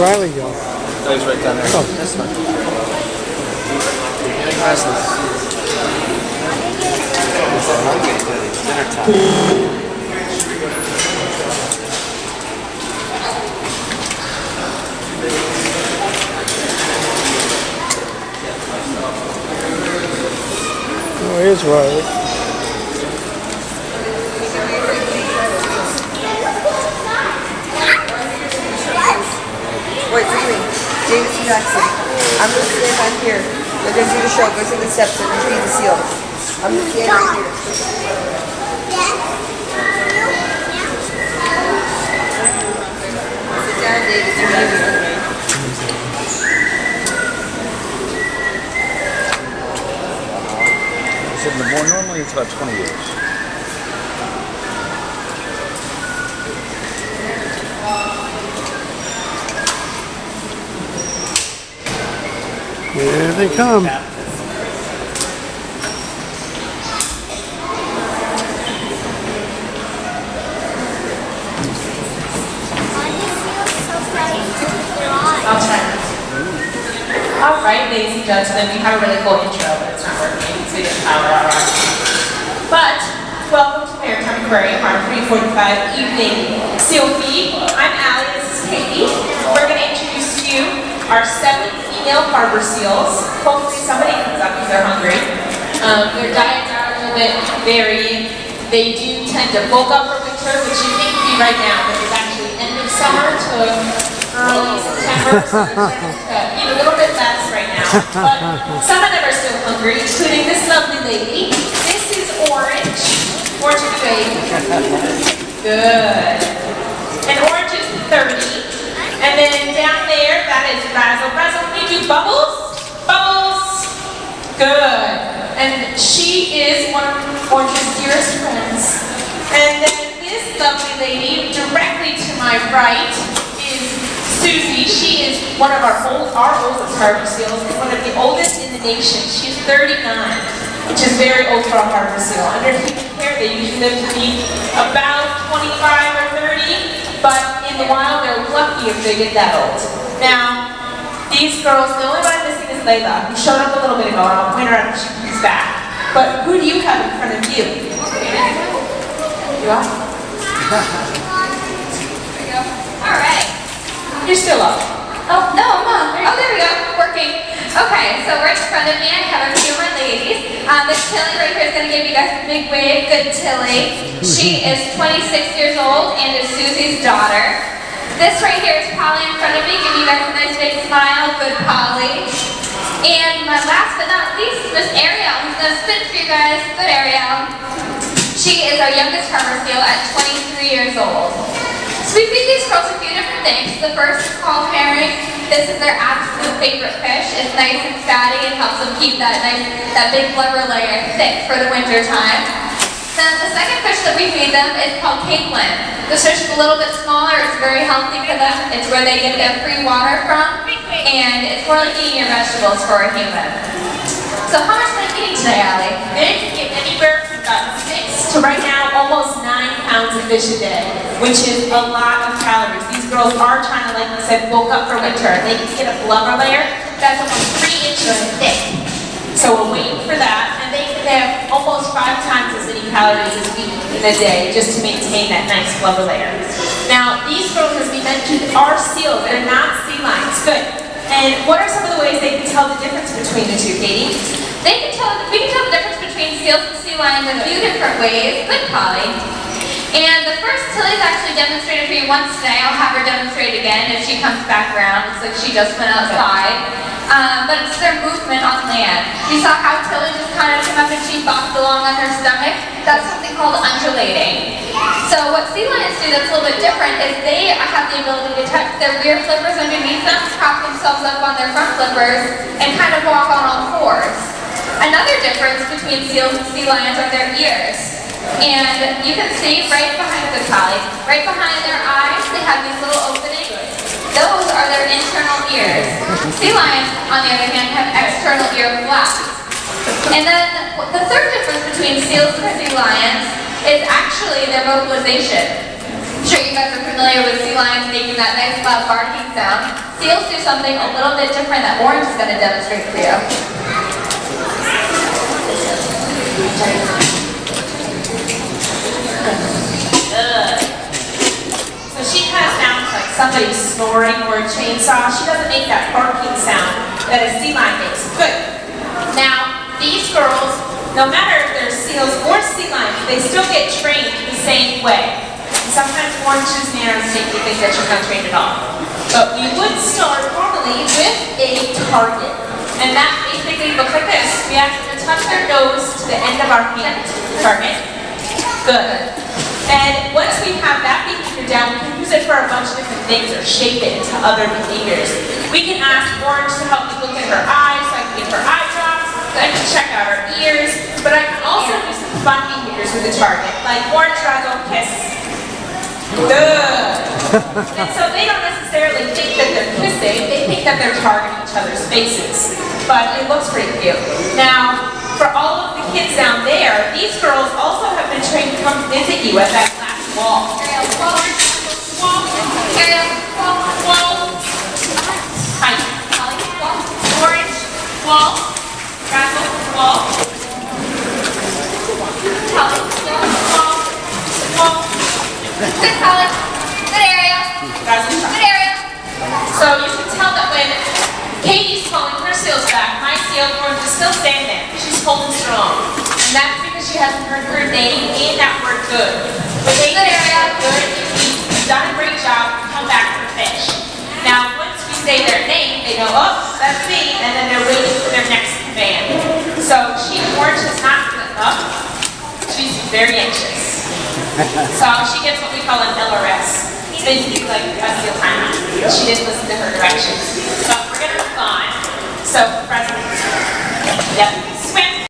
Riley go? Oh, he's right down there. Oh, that's fine. Getting restless. He's so hungry. It's dinner time. Oh, here's Riley. Wait, look at me. David Jackson. I'm going to stand back here. They're going to do the show. Go through the steps. They're going to feed the seals. I'm going to stand right here. Sit down, David. You're leaving. So normally it's about 20 years. Here they come. I'll try. All right, ladies and gentlemen, we have a really cool intro, but it's not working, so we didn't power our on. But welcome to Maritime Aquarium, our 3:45 evening seal feed. I'm Allie. This is Katie. We're going to introduce to you our 7 female harbor seals. Hopefully somebody comes up because they're hungry. Their diets are a little bit varying. They do tend to bulk up for winter, which you think would be right now, but it's actually end of summer to early September, so they're trying to eat a little bit less right now. But some of them are still hungry, including this lovely lady. This is Orange. Orange is baby. Good. And Orange is 30. And then down there, that is Razzle. Razzle, can you do bubbles? Bubbles. Good. And she is one of Orange's dearest friends. And then this lovely lady, directly to my right, is Susie. She is one of our oldest harbor seals, and one of the oldest in the nation. She's 39, which is very old for a harbor seal. Under human care, they usually live to be about 25 or 30, but in the wild, they're lucky if they get that old. Now, these girls, the only one I'm missing is Layla, who showed up a little bit ago, and I'll point her out when she comes back. But who do you have in front of you? You are? There we go. All right. You're still up. Oh, no, I'm not. Oh, there we go. Working. Okay, so right in front of me, I have a few more ladies. This Tilly right here is going to give you guys a big wave. Good Tilly. She is 26 years old and is Susie's daughter. This right here is Polly in front of me. Give you guys a nice big smile. Good Polly. And my last but not least, Miss Ariel, who's going to spin for you guys. Good Ariel. She is our youngest harbor seal at 23 years old. So we feed these girls a few different things. The first is called herring. This is their absolute favorite fish. It's nice and fatty and helps them keep that big blubber layer thick for the winter time. Then the second fish that we feed them is called capelin. This fish is a little bit smaller. It's very healthy for them. It's where they get their free water from. And it's more like eating your vegetables for a human. So how much am I eating today, Allie? They can get anywhere from about 6 to right now almost 9 pounds of fish a day, which is a lot of calories. These girls are trying to, like I said, bulk up for winter. They can get a blubber layer that's almost 3 inches thick. So we're waiting for that, and they can have almost 5 times as many calories as we eat in a day just to maintain that nice blubber layer. Now, these girls, as we mentioned, are seals. They're not sea lions. Good. And what are some of the ways they can tell the difference between the two, Katie? We can tell the difference between seals and sea lions in a few different ways. Good, Polly. And the first, Tilly's actually demonstrated for you once today. I'll have her demonstrate again if she comes back around. Looks like she just went outside. But it's their movement on land. You saw how Tilly just kind of came up and she bopped along on her stomach. That's something called undulating. So what sea lions do that's a little bit different is they have the ability to touch their rear flippers underneath them, prop themselves up on their front flippers, and kind of walk on all fours. Another difference between seals and sea lions are their ears. And you can see right behind the Polly, right behind their eyes, they have these little openings. Those are their internal ears. Sea lions, on the other hand, have external ear flaps. And then the third difference between seals and sea lions is actually their vocalization. I'm sure you guys are familiar with sea lions making that nice loud barking sound. Seals do something a little bit different that Orange is going to demonstrate for you. So she kind of sounds like somebody snoring or a chainsaw. She doesn't make that barking sound that a sea lion makes. Good. Now, these girls, no matter if they're seals or sea lions, they still get trained the same way. And sometimes Orange's manners make you think that she's not trained at all. But we would start normally with a target. And that basically looks like this. We ask them to touch their nose to the end of our hand. Target. Good. And once we have that behavior down, we can use it for a bunch of different things or shape it into other behaviors. We can ask Orange to help me look at her eyes, so I can give her eye drops. I can check out her ears, but I can also do some fun behaviors with the target, like Orange Razzle kiss. Good. And so they don't necessarily think that they're kissing, they think that they're targeting each other's faces. But it looks pretty cute. Now, for all of the kids down there, these girls also have been trained to come visit you at that last wall. Ariel, wall. Wall. Ariel, wall. Wall. Hi. Holly, wall. Orange. Wall. Razzle. Wall. Holly, Wall. Wall. good Holly. Good Ariel. Razzle. Good Ariel. So you can tell that when Katie's calling her seals back, my seal Orange is still standing there. She's holding strong. And that's because she hasn't heard her name and that word good. When they Good say area. good, it means you've done a great job, come back for fish. Now, once we say their name, they go, oh, that's me, and then they're waiting for their next command. So Orange has not given up. She's very anxious. So she gets what we call an LRS. It's basically like a seal timeout. She didn't listen to her directions. So we're gonna move on. So present. Yep. Swim.